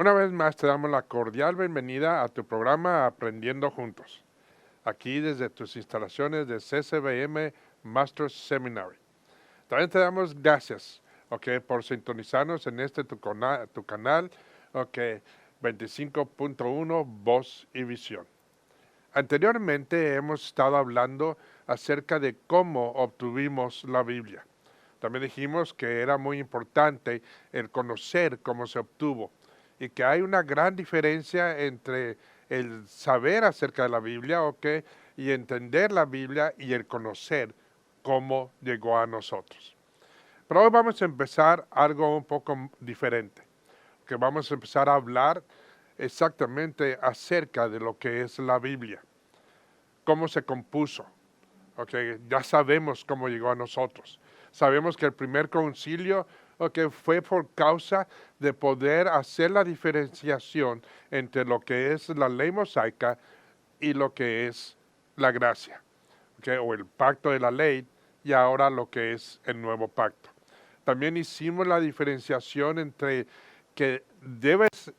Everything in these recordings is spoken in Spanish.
Una vez más te damos la cordial bienvenida a tu programa Aprendiendo Juntos, aquí desde tus instalaciones de CCBM Masters Seminary. También te damos gracias, por sintonizarnos en tu canal, 25.1 Voz y Visión. Anteriormente hemos estado hablando acerca de cómo obtuvimos la Biblia. También dijimos que era muy importante el conocer cómo se obtuvo y que hay una gran diferencia entre el saber acerca de la Biblia, y entender la Biblia y el conocer cómo llegó a nosotros. Pero hoy vamos a empezar algo un poco diferente, que vamos a empezar a hablar exactamente acerca de lo que es la Biblia, cómo se compuso. Ya sabemos cómo llegó a nosotros. Sabemos que el primer concilio fue por causa de poder hacer la diferenciación entre lo que es la ley mosaica y lo que es la gracia, o el pacto de la ley y ahora lo que es el nuevo pacto. También hicimos la diferenciación entre que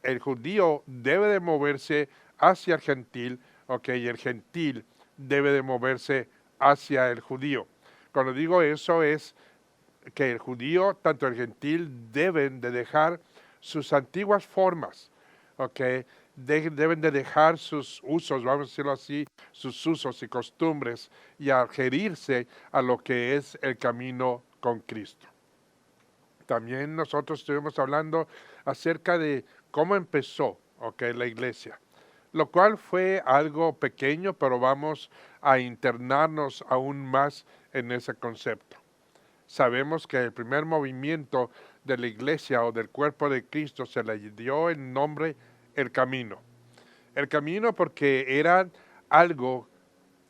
el judío debe de moverse hacia el gentil, y el gentil debe de moverse hacia el judío. Cuando digo eso es que el judío, tanto el gentil, deben de dejar sus antiguas formas, deben de dejar sus usos, vamos a decirlo así, sus usos y costumbres y adherirse a lo que es el camino con Cristo. También nosotros estuvimos hablando acerca de cómo empezó, la iglesia, lo cual fue algo pequeño, pero vamos a internarnos aún más en ese concepto. Sabemos que el primer movimiento de la iglesia o del cuerpo de Cristo se le dio el nombre el camino. El camino porque era algo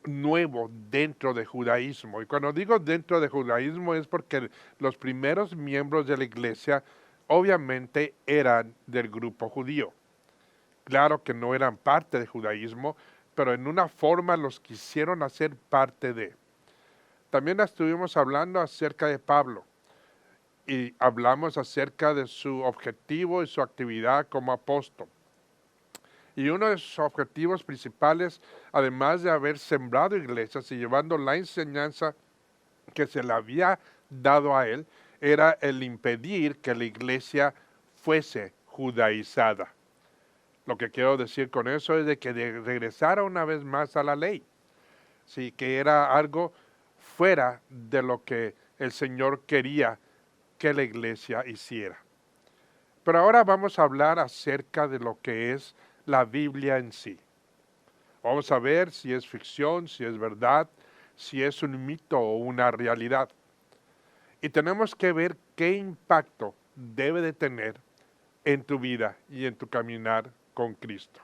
nuevo dentro de judaísmo. Y cuando digo dentro de judaísmo es porque los primeros miembros de la iglesia obviamente eran del grupo judío. Claro que no eran parte del judaísmo, pero en una forma los quisieron hacer parte de. También estuvimos hablando acerca de Pablo y hablamos acerca de su objetivo y su actividad como apóstol. Y uno de sus objetivos principales, además de haber sembrado iglesias y llevando la enseñanza que se le había dado a él, era el impedir que la iglesia fuese judaizada. Lo que quiero decir con eso es de que regresara una vez más a la ley. Sí, que era algo fuera de lo que el Señor quería que la iglesia hiciera. Pero ahora vamos a hablar acerca de lo que es la Biblia en sí. Vamos a ver si es ficción, si es verdad, si es un mito o una realidad. Y tenemos que ver qué impacto debe de tener en tu vida y en tu caminar con Cristo.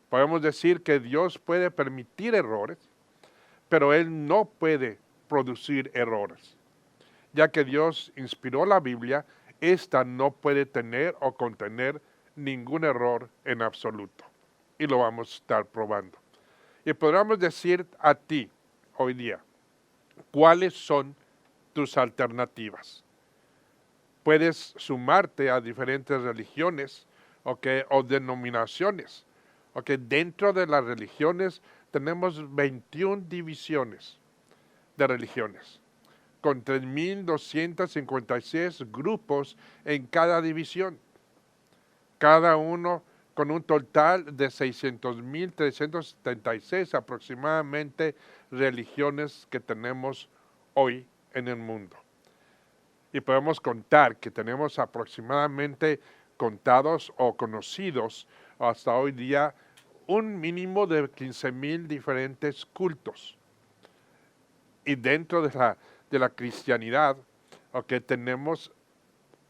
Podemos decir que Dios puede permitir errores, pero Él no puede producir errores. Ya que Dios inspiró la Biblia, esta no puede tener o contener ningún error en absoluto. Y lo vamos a estar probando. Y podríamos decir a ti hoy día, ¿cuáles son tus alternativas? Puedes sumarte a diferentes religiones, o denominaciones. Dentro de las religiones tenemos 21 divisiones de religiones, con 3.256 grupos en cada división, cada uno con un total de 600.376 aproximadamente religiones que tenemos hoy en el mundo. Y podemos contar que tenemos aproximadamente contados o conocidos hasta hoy día un mínimo de 15.000 diferentes cultos. Y dentro de la cristianidad, tenemos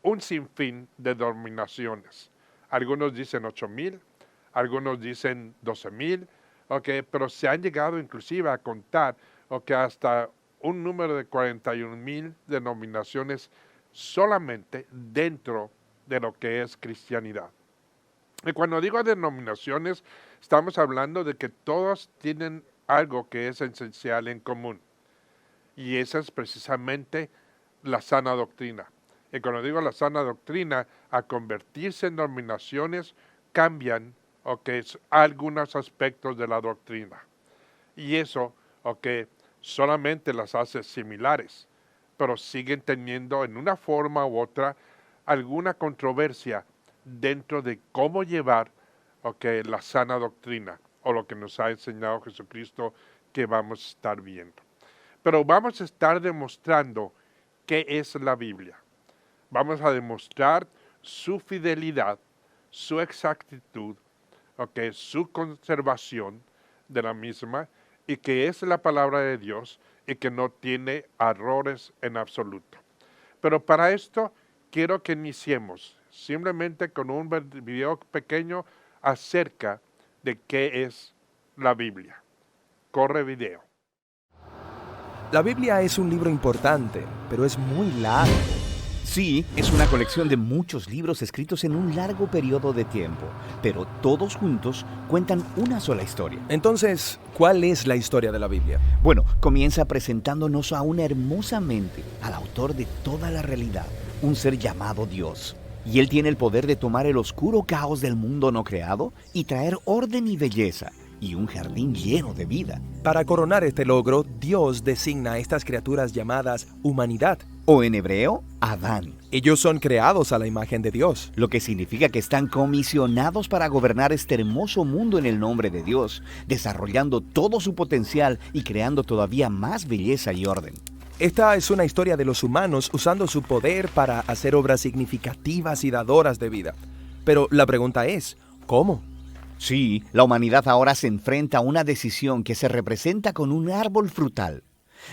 un sinfín de denominaciones. Algunos dicen 8.000, algunos dicen 12.000, pero se han llegado inclusive a contar hasta un número de 41.000 denominaciones solamente dentro de lo que es cristianidad. Y cuando digo denominaciones, estamos hablando de que todos tienen algo que es esencial en común. Y esa es precisamente la sana doctrina. Y cuando digo la sana doctrina, a convertirse en denominaciones, cambian algunos aspectos de la doctrina. Y eso solamente las hace similares, pero siguen teniendo en una forma u otra alguna controversia dentro de cómo llevar la sana doctrina o lo que nos ha enseñado Jesucristo que vamos a estar viendo. Pero vamos a estar demostrando qué es la Biblia. Vamos a demostrar su fidelidad, su exactitud, su conservación de la misma, y que es la palabra de Dios y que no tiene errores en absoluto. Pero para esto quiero que iniciemos simplemente con un video pequeño acerca de qué es la Biblia. Corre video. La Biblia es un libro importante, pero es muy largo. Sí, es una colección de muchos libros escritos en un largo periodo de tiempo, pero todos juntos cuentan una sola historia. Entonces, ¿cuál es la historia de la Biblia? Bueno, comienza presentándonos aún hermosamente al autor de toda la realidad, un ser llamado Dios. Y él tiene el poder de tomar el oscuro caos del mundo no creado y traer orden y belleza, y un jardín lleno de vida. Para coronar este logro, Dios designa a estas criaturas llamadas humanidad. O en hebreo, Adán. Ellos son creados a la imagen de Dios. Lo que significa que están comisionados para gobernar este hermoso mundo en el nombre de Dios, desarrollando todo su potencial y creando todavía más belleza y orden. Esta es una historia de los humanos usando su poder para hacer obras significativas y dadoras de vida. Pero la pregunta es, ¿cómo? Sí, la humanidad ahora se enfrenta a una decisión que se representa con un árbol frutal.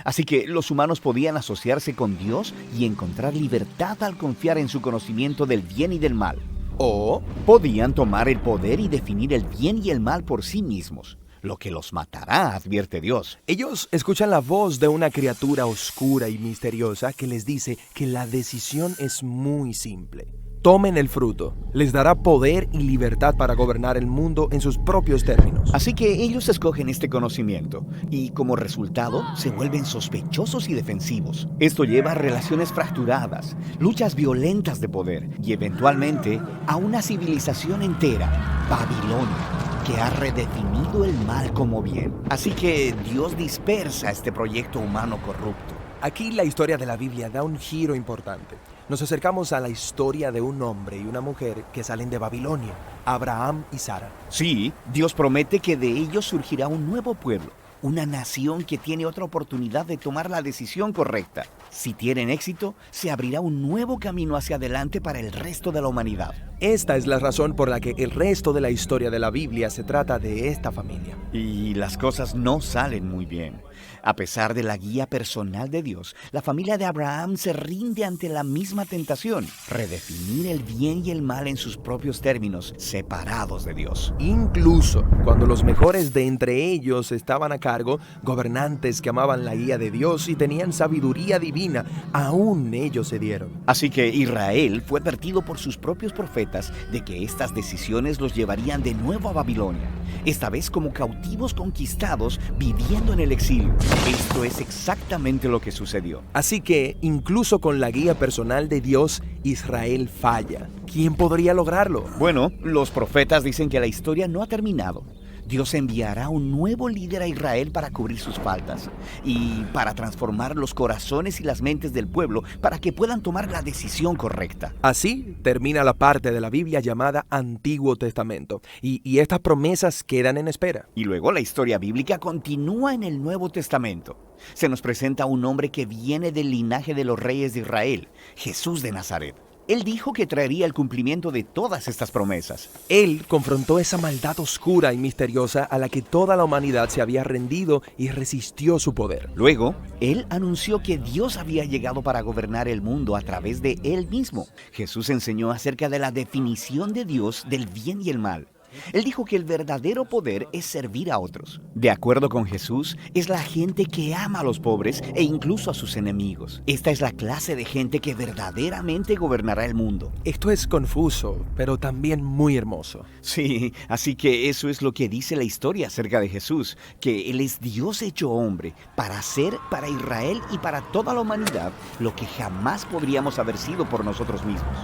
Así que los humanos podían asociarse con Dios y encontrar libertad al confiar en su conocimiento del bien y del mal. O podían tomar el poder y definir el bien y el mal por sí mismos, lo que los matará, advierte Dios. Ellos escuchan la voz de una criatura oscura y misteriosa que les dice que la decisión es muy simple. Tomen el fruto, les dará poder y libertad para gobernar el mundo en sus propios términos. Así que ellos escogen este conocimiento y como resultado se vuelven sospechosos y defensivos. Esto lleva a relaciones fracturadas, luchas violentas de poder y eventualmente a una civilización entera, Babilonia, que ha redefinido el mal como bien. Así que Dios dispersa este proyecto humano corrupto. Aquí la historia de la Biblia da un giro importante. Nos acercamos a la historia de un hombre y una mujer que salen de Babilonia, Abraham y Sara. Sí, Dios promete que de ellos surgirá un nuevo pueblo, una nación que tiene otra oportunidad de tomar la decisión correcta. Si tienen éxito, se abrirá un nuevo camino hacia adelante para el resto de la humanidad. Esta es la razón por la que el resto de la historia de la Biblia se trata de esta familia. Y las cosas no salen muy bien. A pesar de la guía personal de Dios, la familia de Abraham se rinde ante la misma tentación, redefinir el bien y el mal en sus propios términos, separados de Dios. Incluso cuando los mejores de entre ellos estaban a cargo, gobernantes que amaban la guía de Dios y tenían sabiduría divina, aún ellos cedieron. Así que Israel fue advertido por sus propios profetas de que estas decisiones los llevarían de nuevo a Babilonia, esta vez como cautivos conquistados viviendo en el exilio. Esto es exactamente lo que sucedió. Así que, incluso con la guía personal de Dios, Israel falla. ¿Quién podría lograrlo? Bueno, los profetas dicen que la historia no ha terminado. Dios enviará un nuevo líder a Israel para cubrir sus faltas y para transformar los corazones y las mentes del pueblo para que puedan tomar la decisión correcta. Así termina la parte de la Biblia llamada Antiguo Testamento y estas promesas quedan en espera. Y luego la historia bíblica continúa en el Nuevo Testamento. Se nos presenta un hombre que viene del linaje de los reyes de Israel, Jesús de Nazaret. Él dijo que traería el cumplimiento de todas estas promesas. Él confrontó esa maldad oscura y misteriosa a la que toda la humanidad se había rendido y resistió su poder. Luego, él anunció que Dios había llegado para gobernar el mundo a través de él mismo. Jesús enseñó acerca de la definición de Dios del bien y el mal. Él dijo que el verdadero poder es servir a otros. De acuerdo con Jesús, es la gente que ama a los pobres e incluso a sus enemigos. Esta es la clase de gente que verdaderamente gobernará el mundo. Esto es confuso, pero también muy hermoso. Sí, así que eso es lo que dice la historia acerca de Jesús, que Él es Dios hecho hombre, para hacer para Israel y para toda la humanidad lo que jamás podríamos haber sido por nosotros mismos.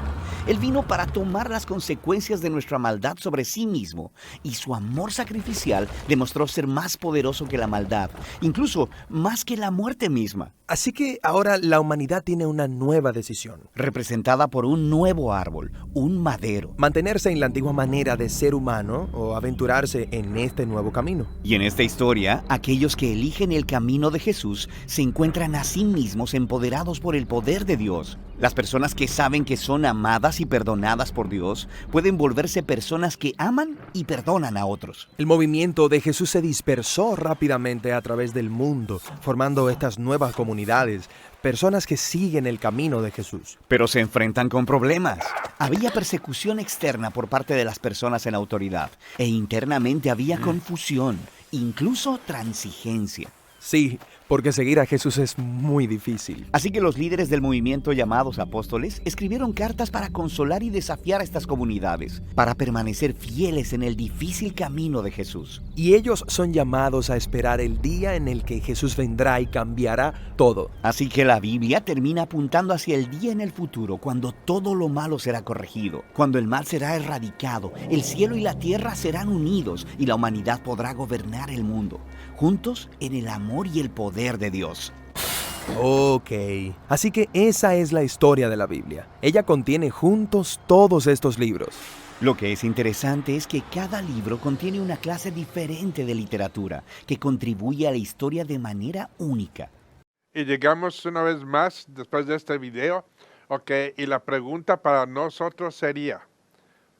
Él vino para tomar las consecuencias de nuestra maldad sobre sí mismo, y su amor sacrificial demostró ser más poderoso que la maldad, incluso más que la muerte misma. Así que ahora la humanidad tiene una nueva decisión. Representada por un nuevo árbol, un madero. Mantenerse en la antigua manera de ser humano o aventurarse en este nuevo camino. Y en esta historia, aquellos que eligen el camino de Jesús se encuentran a sí mismos empoderados por el poder de Dios. Las personas que saben que son amadas y perdonadas por Dios pueden volverse personas que aman y perdonan a otros. El movimiento de Jesús se dispersó rápidamente a través del mundo, formando estas nuevas comunidades, personas que siguen el camino de Jesús. Pero se enfrentan con problemas. Había persecución externa por parte de las personas en autoridad, e internamente había confusión, incluso transigencia. Sí, porque seguir a Jesús es muy difícil. Así que los líderes del movimiento llamados apóstoles escribieron cartas para consolar y desafiar a estas comunidades, para permanecer fieles en el difícil camino de Jesús. Y ellos son llamados a esperar el día en el que Jesús vendrá y cambiará todo. Así que la Biblia termina apuntando hacia el día en el futuro cuando todo lo malo será corregido, cuando el mal será erradicado, el cielo y la tierra serán unidos y la humanidad podrá gobernar el mundo, juntos en el amor y el poder de Dios. Ok, así que esa es la historia de la Biblia. Ella contiene juntos todos estos libros. Lo que es interesante es que cada libro contiene una clase diferente de literatura que contribuye a la historia de manera única. Y llegamos una vez más después de este video, y la pregunta para nosotros sería,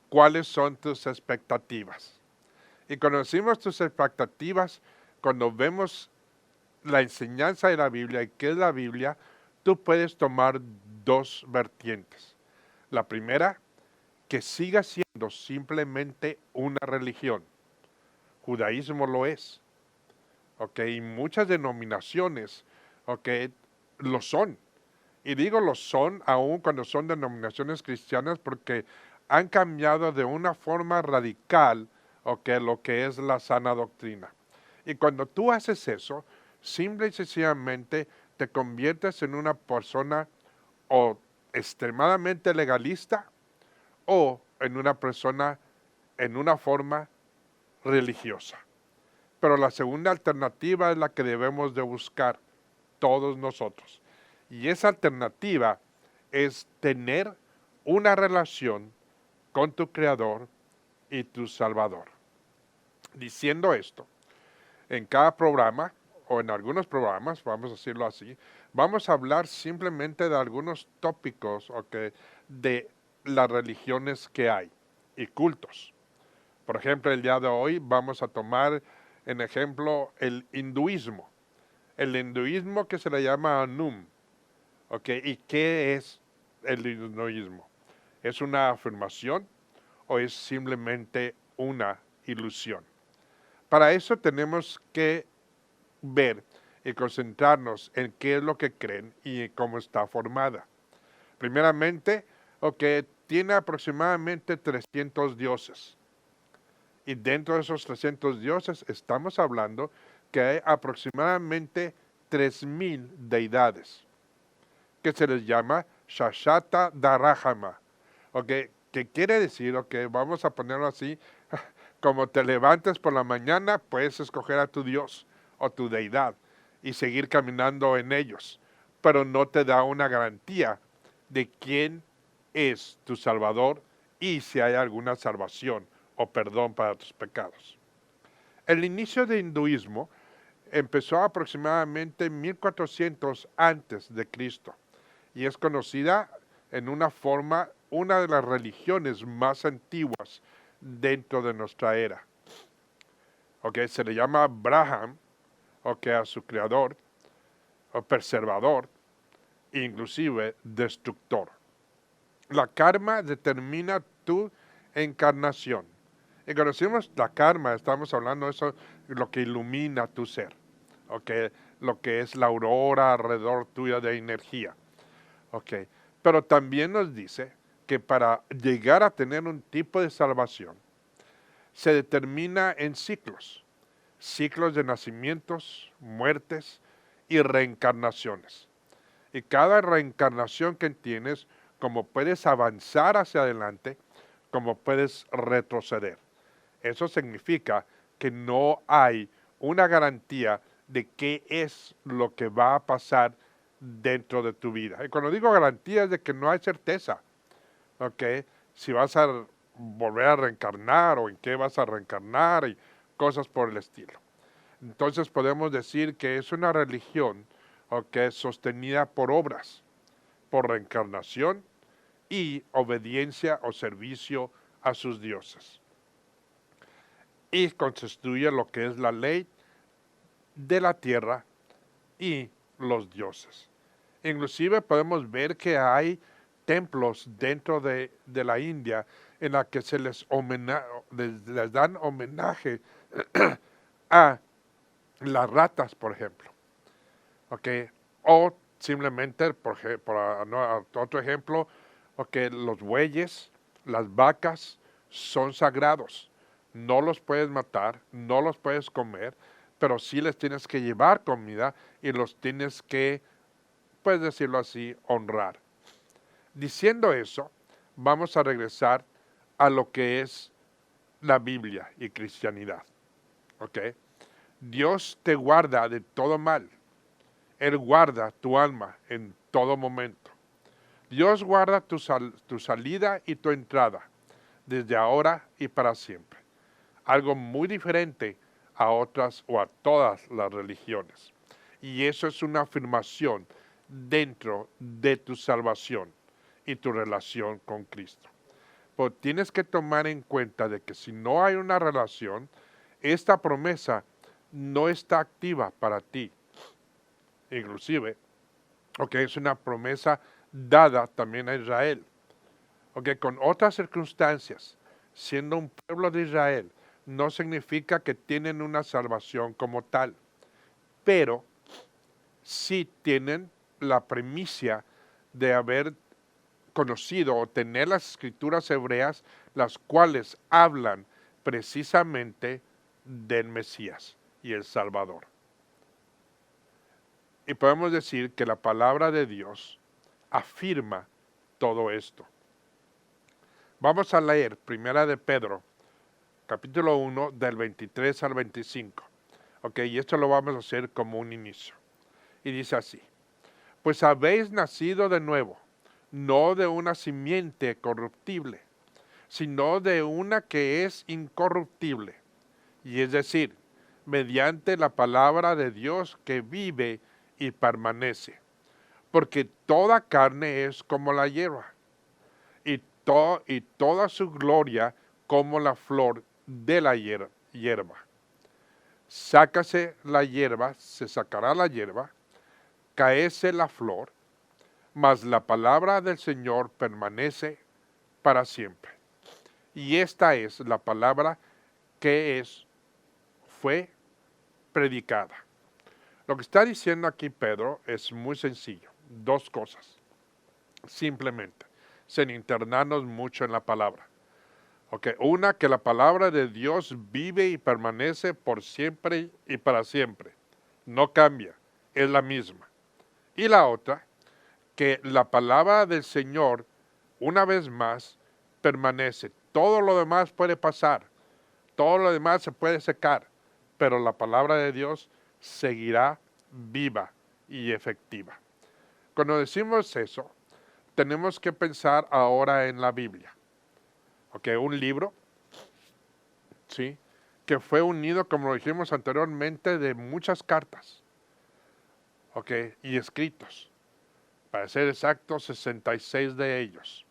¿cuáles son tus expectativas? Y conocimos tus expectativas cuando vemos la enseñanza de la Biblia y qué es la Biblia. Tú puedes tomar dos vertientes. La primera, que siga siendo simplemente una religión. Judaísmo lo es. Y muchas denominaciones, lo son. Y digo lo son aún cuando son denominaciones cristianas porque han cambiado de una forma radical, lo que es la sana doctrina. Y cuando tú haces eso, simple y sencillamente te conviertes en una persona o extremadamente legalista o en una persona en una forma religiosa. Pero la segunda alternativa es la que debemos de buscar todos nosotros. Y esa alternativa es tener una relación con tu Creador y tu Salvador. Diciendo esto, en cada programa, o en algunos programas, vamos a decirlo así, vamos a hablar simplemente de algunos tópicos de las religiones que hay y cultos. Por ejemplo, el día de hoy vamos a tomar en ejemplo el hinduismo. El hinduismo que se le llama Anum. ¿Y qué es el hinduismo? ¿Es una afirmación o es simplemente una ilusión? Para eso tenemos que ver y concentrarnos en qué es lo que creen y cómo está formada. Primeramente, tiene aproximadamente 300 dioses. Y dentro de esos 300 dioses estamos hablando que hay aproximadamente 3,000 deidades, que se les llama Shashata Darahama. Que quiere decir, vamos a ponerlo así, como te levantes por la mañana, puedes escoger a tu Dios o tu deidad y seguir caminando en ellos, pero no te da una garantía de quién es tu Salvador y si hay alguna salvación o perdón para tus pecados. El inicio del hinduismo empezó aproximadamente en 1400 antes de Cristo y es conocida en una forma, una de las religiones más antiguas dentro de nuestra era. Se le llama Brahman, a su creador, o preservador, inclusive destructor. La karma determina tu encarnación Y cuando decimos la karma, estamos hablando de eso, lo que ilumina tu ser, ¿ok? Lo que es la aurora alrededor tuya de energía, ¿ok? Pero también nos dice que para llegar a tener un tipo de salvación, se determina en ciclos de nacimientos, muertes y reencarnaciones. Y cada reencarnación que tienes, como puedes avanzar hacia adelante, como puedes retroceder. Eso significa que no hay una garantía de qué es lo que va a pasar dentro de tu vida. Y cuando digo garantía es de que no hay certeza, ¿ok? Si vas a volver a reencarnar o en qué vas a reencarnar y cosas por el estilo. Entonces podemos decir que es una religión, ¿ok?, sostenida por obras, por reencarnación y obediencia o servicio a sus dioses. Y constituye lo que es la ley de la tierra y los dioses. Inclusive podemos ver que hay templos dentro de la India en la que se les dan homenaje a las ratas, por ejemplo. ¿Ok? O simplemente, otro ejemplo, los bueyes, las vacas son sagrados. No los puedes matar, no los puedes comer, pero sí les tienes que llevar comida y los tienes que, puedes decirlo así, honrar. Diciendo eso, vamos a regresar a lo que es la Biblia y cristianidad. ¿Ok? Dios te guarda de todo mal. Él guarda tu alma en todo momento. Dios guarda tu salida y tu entrada, desde ahora y para siempre. Algo muy diferente a otras o a todas las religiones. Y eso es una afirmación dentro de tu salvación y tu relación con Cristo. Pero tienes que tomar en cuenta de que si no hay una relación, esta promesa no está activa para ti. Inclusive, es una promesa dada también a Israel. Con otras circunstancias, siendo un pueblo de Israel, no significa que tienen una salvación como tal, pero sí tienen la primicia de haber conocido o tener las escrituras hebreas, las cuales hablan precisamente del Mesías y el Salvador. Y podemos decir que la palabra de Dios afirma todo esto. Vamos a leer Primera de Pedro, capítulo 1, del 23 al 25. Y esto lo vamos a hacer como un inicio. Y dice así: pues habéis nacido de nuevo, no de una simiente corruptible, sino de una que es incorruptible, y es decir, mediante la palabra de Dios que vive y permanece. Porque toda carne es como la hierba, y toda su gloria como la flor de la hierba. Sácase la hierba, se sacará la hierba, caese la flor, mas la palabra del Señor permanece para siempre. Y esta es la palabra que fue predicada. Lo que está diciendo aquí Pedro es muy sencillo. Dos cosas. Simplemente, sin internarnos mucho en la palabra. Una, que la palabra de Dios vive y permanece por siempre y para siempre. No cambia, es la misma. Y la otra, que la palabra del Señor, una vez más, permanece. Todo lo demás puede pasar, todo lo demás se puede secar, pero la palabra de Dios seguirá viva y efectiva. Cuando decimos eso, tenemos que pensar ahora en la Biblia. Un libro, ¿sí?, que fue unido, como lo dijimos anteriormente, de muchas cartas, y escritos. Para ser exactos, 66 de ellos.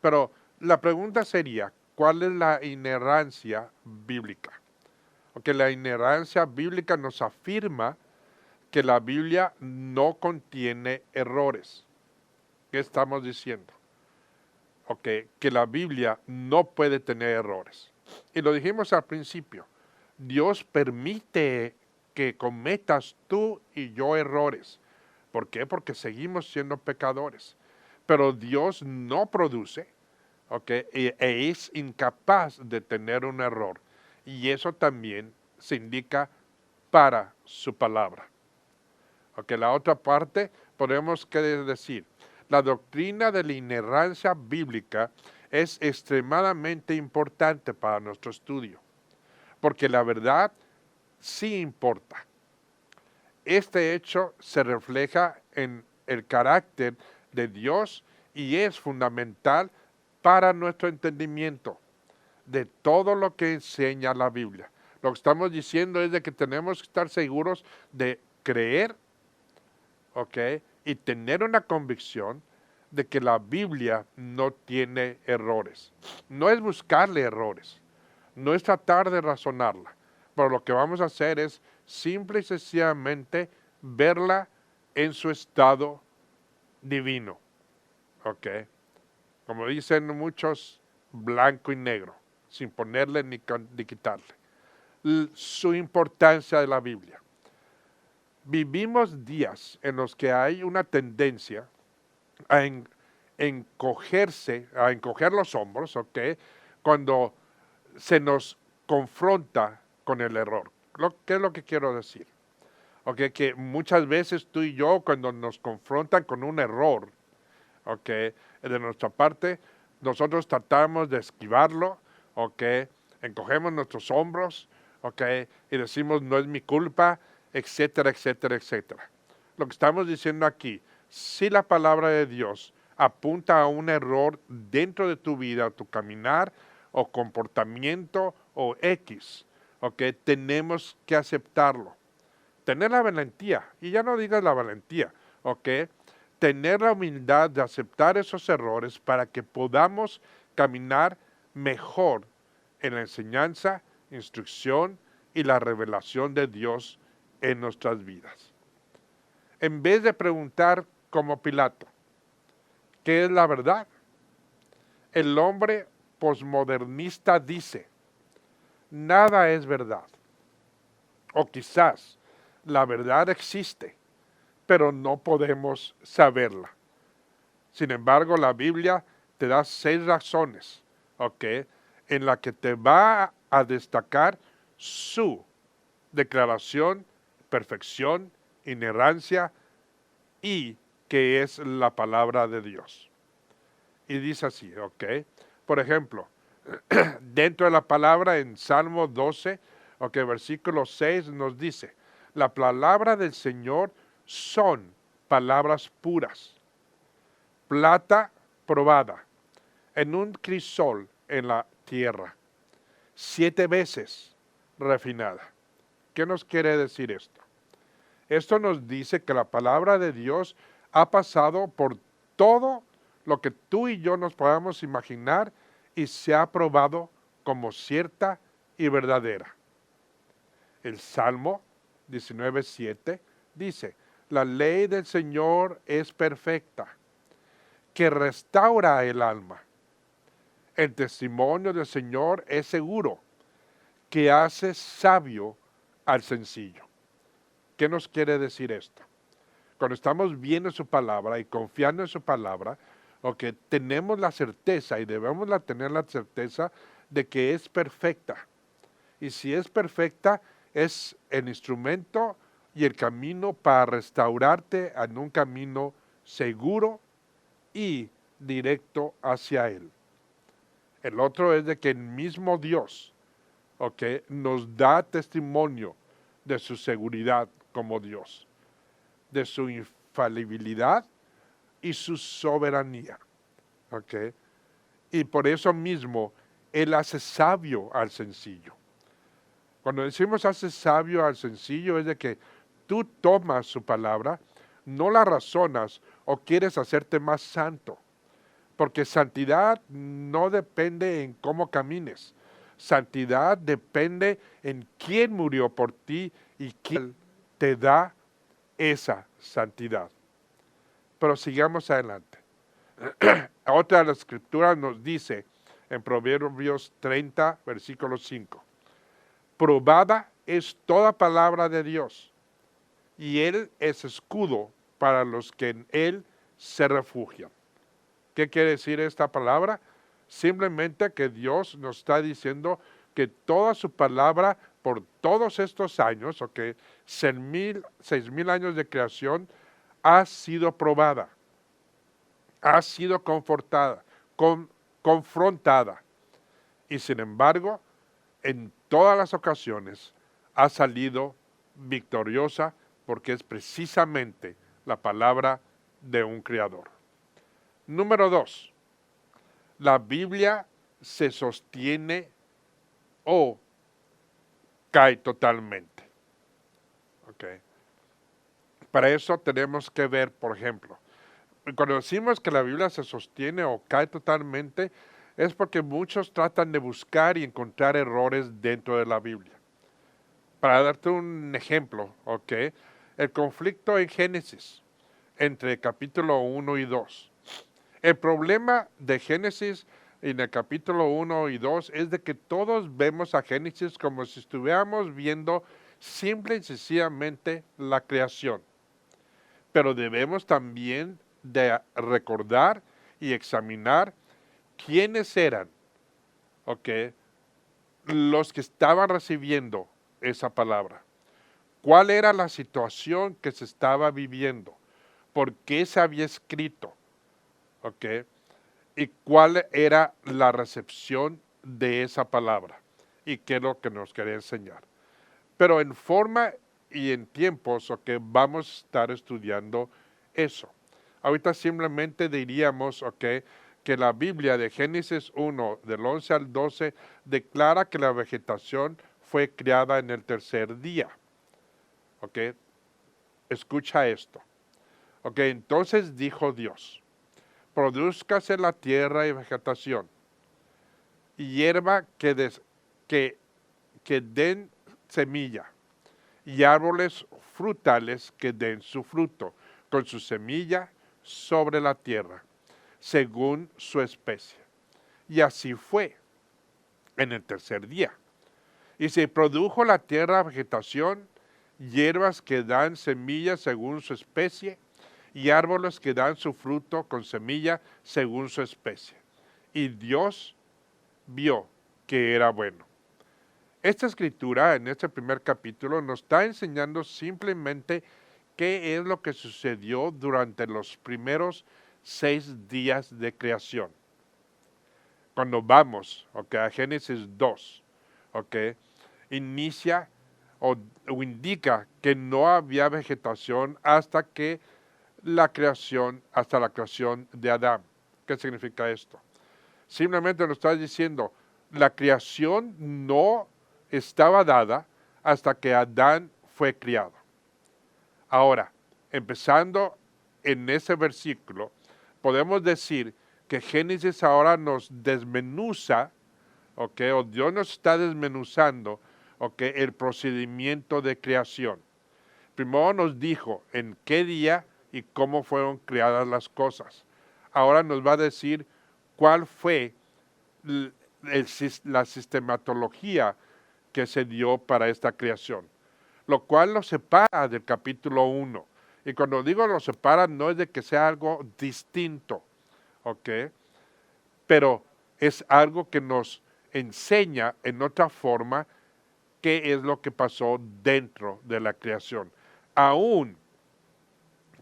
Pero la pregunta sería, ¿cuál es la inerrancia bíblica? La inerrancia bíblica nos afirma que la Biblia no contiene errores. ¿Qué estamos diciendo? Que la Biblia no puede tener errores. Y lo dijimos al principio, Dios permite que cometas tú y yo errores. ¿Por qué? Porque seguimos siendo pecadores. Pero Dios no produce, ¿ok? E es incapaz de tener un error. Y eso también se indica para su palabra. Ok, la otra parte podemos decir, la doctrina de la inerrancia bíblica es extremadamente importante para nuestro estudio, porque la verdad sí importa. Este hecho se refleja en el carácter de Dios y es fundamental para nuestro entendimiento de todo lo que enseña la Biblia. Lo que estamos diciendo es de que tenemos que estar seguros de creer, ¿ok? Y tener una convicción de que la Biblia no tiene errores. No es buscarle errores, no es tratar de razonarla, pero lo que vamos a hacer es simple y sencillamente verla en su estado divino, ¿ok? Como dicen muchos, blanco y negro, sin ponerle ni quitarle. Su importancia de la Biblia. Vivimos días en los que hay una tendencia a encoger los hombros, ¿ok? Cuando se nos confronta con el error. ¿Qué es lo que quiero decir? ¿Ok? Que muchas veces tú y yo, cuando nos confrontan con un error, ¿ok? De nuestra parte, nosotros tratamos de esquivarlo, ¿ok? Encogemos nuestros hombros, ¿ok? Y decimos, no es mi culpa, etcétera, etcétera, etcétera. Lo que estamos diciendo aquí, si la palabra de Dios apunta a un error dentro de tu vida, tu caminar o comportamiento o X, ¿ok? Tenemos que aceptarlo. Tener la valentía, y ya no digas la valentía, ¿ok? Tener la humildad de aceptar esos errores para que podamos caminar mejor en la enseñanza, instrucción y la revelación de Dios en nuestras vidas. En vez de preguntar como Pilato, ¿qué es la verdad? El hombre posmodernista dice, nada es verdad. O quizás la verdad existe, pero no podemos saberla. Sin embargo, la Biblia te da 6 razones, ¿ok? En la que te va a destacar su declaración, perfección, inerrancia y que es la palabra de Dios. Y dice así, ¿ok? Por ejemplo, dentro de la palabra en Salmo 12, ¿ok? Versículo 6 nos dice, la palabra del Señor son palabras puras, plata probada, en un crisol en la tierra, 7 veces refinada. ¿Qué nos quiere decir esto? Esto nos dice que la palabra de Dios ha pasado por todo lo que tú y yo nos podamos imaginar y se ha probado como cierta y verdadera. El Salmo 19:7 dice, la ley del Señor es perfecta, que restaura el alma. El testimonio del Señor es seguro, que hace sabio al sencillo. ¿Qué nos quiere decir esto? Cuando estamos viendo su palabra y confiando en su palabra, okay, tenemos la certeza y debemos tener la certeza de que es perfecta. Y si es perfecta, es el instrumento y el camino para restaurarte en un camino seguro y directo hacia Él. El otro es de que el mismo Dios, okay, nos da testimonio de su seguridad como Dios, de su infalibilidad y su soberanía. ¿Okay? Y por eso mismo, Él hace sabio al sencillo. Cuando decimos hace sabio al sencillo, es de que tú tomas su palabra, no la razonas o quieres hacerte más santo. Porque santidad no depende en cómo camines. Santidad depende en quién murió por ti y quién te da esa santidad. Pero sigamos adelante. Otra de las escrituras nos dice en Proverbios 30, versículo 5. Probada es toda palabra de Dios, y Él es escudo para los que en Él se refugian. ¿Qué quiere decir esta palabra? Simplemente que Dios nos está diciendo que toda su palabra por todos estos años, 6,000 años de creación, ha sido probada, ha sido confrontada. Y sin embargo, en todas las ocasiones ha salido victoriosa porque es precisamente la palabra de un creador. Número 2. La Biblia se sostiene o cae totalmente. Okay. Para eso tenemos que ver, por ejemplo, cuando decimos que la Biblia se sostiene o cae totalmente, es porque muchos tratan de buscar y encontrar errores dentro de la Biblia. Para darte un ejemplo, el conflicto en Génesis entre capítulo 1 y 2. El problema de Génesis en el capítulo 1 y 2 es de que todos vemos a Génesis como si estuviéramos viendo simple y sencillamente la creación. Pero debemos también de recordar y examinar quiénes eran, los que estaban recibiendo esa palabra. ¿Cuál era la situación que se estaba viviendo? ¿Por qué se había escrito? ¿Y cuál era la recepción de esa palabra? ¿Y qué es lo que nos quería enseñar? Pero en forma y en tiempos, vamos a estar estudiando eso. Ahorita simplemente diríamos, que la Biblia de Génesis 1, del 11 al 12, declara que la vegetación fue creada en el tercer día. Escucha esto. Entonces dijo Dios: produzcase la tierra y vegetación, y hierba que den semilla, y árboles frutales que den su fruto, con su semilla sobre la tierra, según su especie. Y así fue en el tercer día. Y se produjo la tierra vegetación, hierbas que dan semilla según su especie, y árboles que dan su fruto con semilla según su especie. Y Dios vio que era bueno. Esta escritura, en este primer capítulo, nos está enseñando simplemente qué es lo que sucedió durante los primeros 6 días de creación. Cuando vamos a Génesis 2, inicia o indica que no había vegetación hasta la creación de Adán. ¿Qué significa esto? Simplemente nos está diciendo, la creación no estaba dada hasta que Adán fue criado. Ahora, empezando en ese versículo, podemos decir que Génesis ahora nos desmenuza, o Dios nos está desmenuzando, el procedimiento de creación. Primero nos dijo en qué día y cómo fueron creadas las cosas. Ahora nos va a decir cuál fue la sistematología que se dio para esta creación, lo cual lo separa del capítulo 1. Y cuando digo lo separa, no es de que sea algo distinto, pero es algo que nos enseña en otra forma qué es lo que pasó dentro de la creación. Aún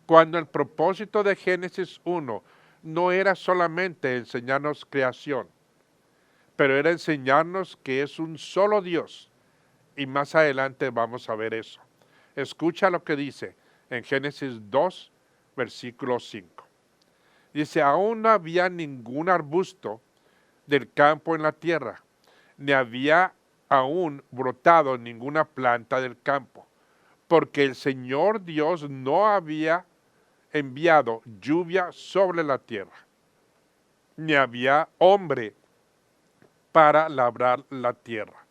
cuando el propósito de Génesis 1 no era solamente enseñarnos creación, pero era enseñarnos que es un solo Dios. Y más adelante vamos a ver eso. Escucha lo que dice en Génesis 2, versículo 5. Dice, aún no había ningún arbusto del campo en la tierra, ni había aún brotado ninguna planta del campo, porque el Señor Dios no había enviado lluvia sobre la tierra, ni había hombre para labrar la tierra.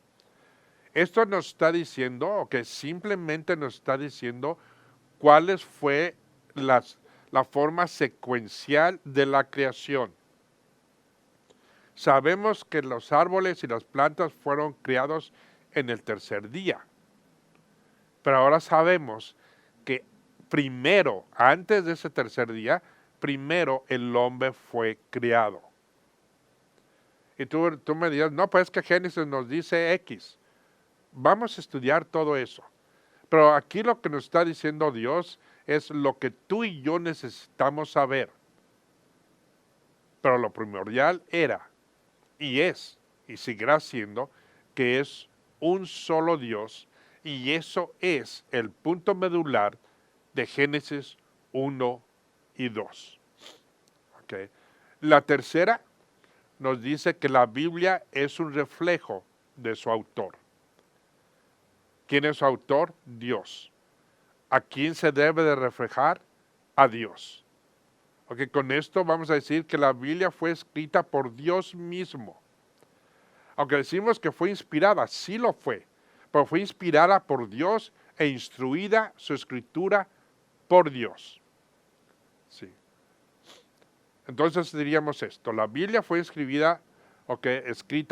Esto nos está diciendo, simplemente nos está diciendo cuáles fue la forma secuencial de la creación. Sabemos que los árboles y las plantas fueron creados en el tercer día. Pero ahora sabemos que primero, antes de ese tercer día, primero el hombre fue creado. Y tú me dirás, no, pues es que Génesis nos dice X. Vamos a estudiar todo eso. Pero aquí lo que nos está diciendo Dios es lo que tú y yo necesitamos saber. Pero lo primordial era, y es, y seguirá siendo, que es un solo Dios, y eso es el punto medular de Génesis 1 y 2. ¿Okay? La tercera nos dice que la Biblia es un reflejo de su autor. ¿Quién es su autor? Dios. ¿A quién se debe de reflejar? A Dios. Okay, con esto vamos a decir que la Biblia fue escrita por Dios mismo. Aunque decimos que fue inspirada, sí lo fue, pero fue inspirada por Dios e instruida su escritura por Dios. Sí. Entonces diríamos esto, la Biblia fue escrita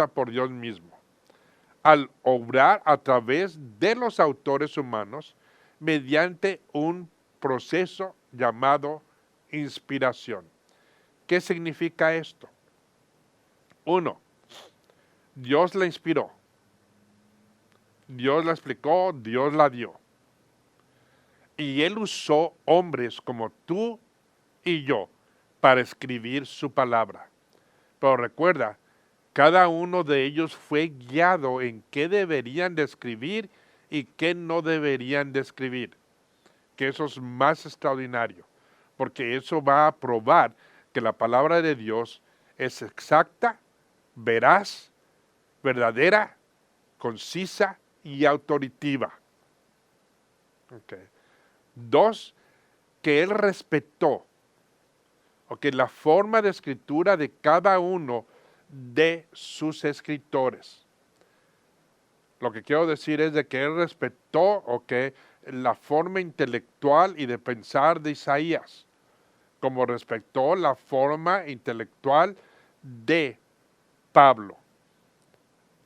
por Dios mismo, al obrar a través de los autores humanos mediante un proceso llamado inspiración. ¿Qué significa esto? 1. Dios la inspiró. Dios la explicó, Dios la dio. Y Él usó hombres como tú y yo para escribir su palabra. Pero recuerda, cada uno de ellos fue guiado en qué deberían de escribir y qué no deberían de escribir. Que eso es más extraordinario, porque eso va a probar que la palabra de Dios es exacta, veraz, verdadera, concisa y autoritativa. Okay. 2, que Él respetó la forma de escritura de cada uno de sus escritores. Lo que quiero decir es de que Él respetó la forma intelectual y de pensar de Isaías, como respetó la forma intelectual de Pablo.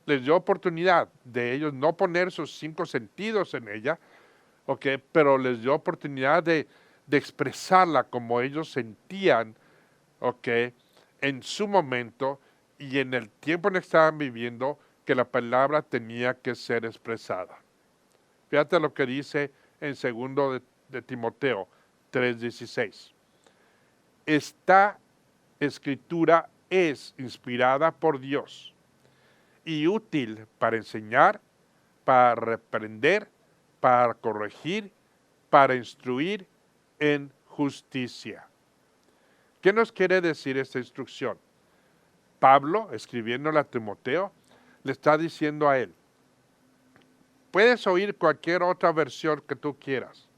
Les dio oportunidad de ellos no poner sus 5 sentidos en ella, pero les dio oportunidad de expresarla como ellos sentían, en su momento y en el tiempo en el que estaban viviendo, que la palabra tenía que ser expresada. Fíjate lo que dice en 2 de Timoteo 3:16. Esta escritura es inspirada por Dios y útil para enseñar, para reprender, para corregir, para instruir en justicia. ¿Qué nos quiere decir esta instrucción? Pablo, escribiéndole a Timoteo, le está diciendo a él, puedes oír cualquier otra versión que tú quieras,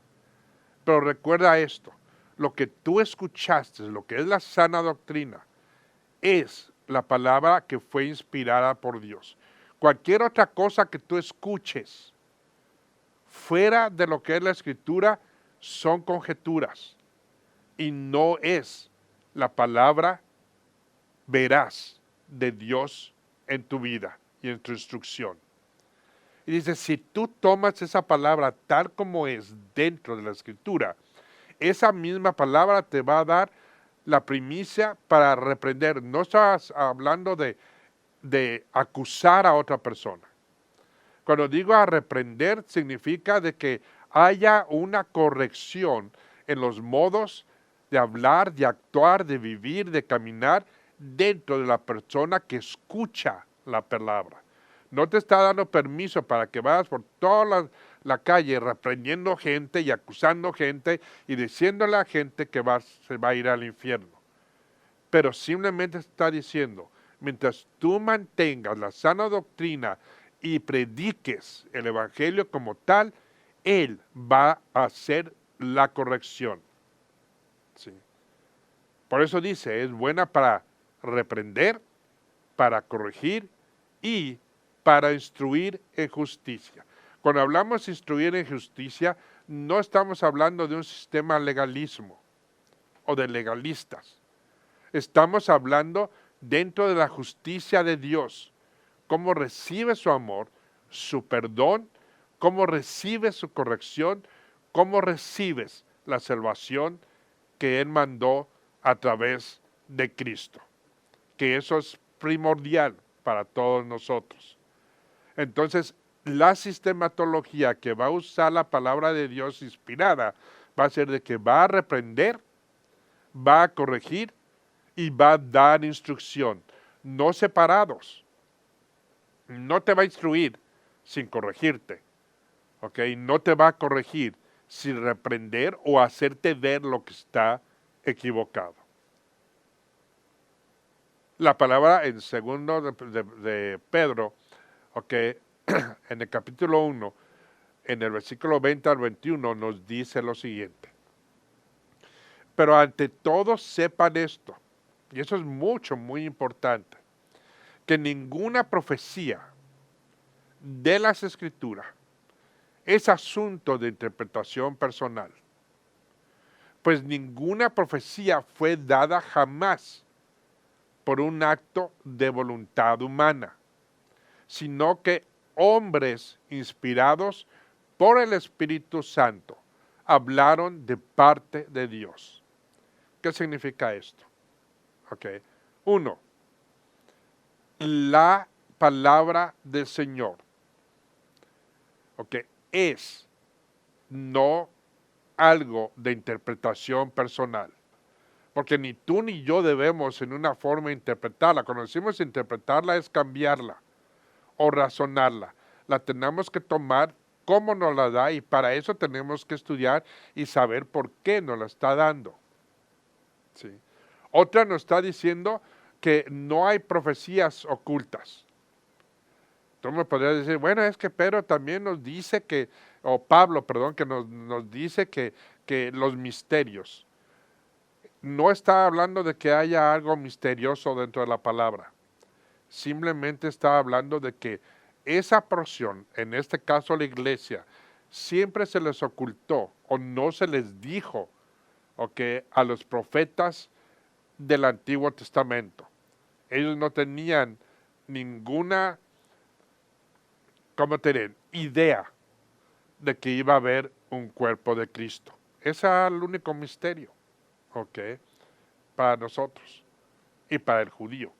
pero recuerda esto, lo que tú escuchaste, lo que es la sana doctrina, es la palabra que fue inspirada por Dios. Cualquier otra cosa que tú escuches fuera de lo que es la escritura son conjeturas y no es la palabra veraz de Dios en tu vida y en tu instrucción. Y dice, si tú tomas esa palabra tal como es dentro de la escritura, esa misma palabra te va a dar la primicia para reprender. No estás hablando de acusar a otra persona. Cuando digo a reprender, significa de que haya una corrección en los modos de hablar, de actuar, de vivir, de caminar dentro de la persona que escucha la palabra. No te está dando permiso para que vayas por toda la calle reprendiendo gente y acusando gente y diciéndole a la gente que se va a ir al infierno. Pero simplemente está diciendo, mientras tú mantengas la sana doctrina y prediques el evangelio como tal, Él va a hacer la corrección. ¿Sí? Por eso dice, es buena para reprender, para corregir y para instruir en justicia. Cuando hablamos de instruir en justicia, no estamos hablando de un sistema legalismo o de legalistas. Estamos hablando dentro de la justicia de Dios, cómo recibes su amor, su perdón, cómo recibes su corrección, cómo recibes la salvación que Él mandó a través de Cristo. Que eso es primordial para todos nosotros. Entonces, la sistematología que va a usar la palabra de Dios inspirada va a ser de que va a reprender, va a corregir y va a dar instrucción, no separados. No te va a instruir sin corregirte, ¿ok? No te va a corregir sin reprender o hacerte ver lo que está equivocado. La palabra en segundo de Pedro, ¿ok? En el capítulo 1, en el versículo 20 al 21, nos dice lo siguiente. Pero ante todo sepan esto, y eso es muy importante, que ninguna profecía de las Escrituras es asunto de interpretación personal, pues ninguna profecía fue dada jamás por un acto de voluntad humana, sino que hombres inspirados por el Espíritu Santo hablaron de parte de Dios. ¿Qué significa esto? Okay. 1. La palabra del Señor, es no algo de interpretación personal. Porque ni tú ni yo debemos en una forma interpretarla. Cuando decimos interpretarla es cambiarla o razonarla. La tenemos que tomar como nos la da y para eso tenemos que estudiar y saber por qué nos la está dando. ¿Sí? Otra nos está diciendo que no hay profecías ocultas. Tú me podrías decir, bueno, es que Pedro también nos dice que, o Pablo, perdón, que nos dice que los misterios. No está hablando de que haya algo misterioso dentro de la palabra. Simplemente está hablando de que esa porción, en este caso la iglesia, siempre se les ocultó o no se les dijo a los profetas del Antiguo Testamento. Ellos no tenían ninguna, idea de que iba a haber un cuerpo de Cristo. Ese era el único misterio, para nosotros y para el judío.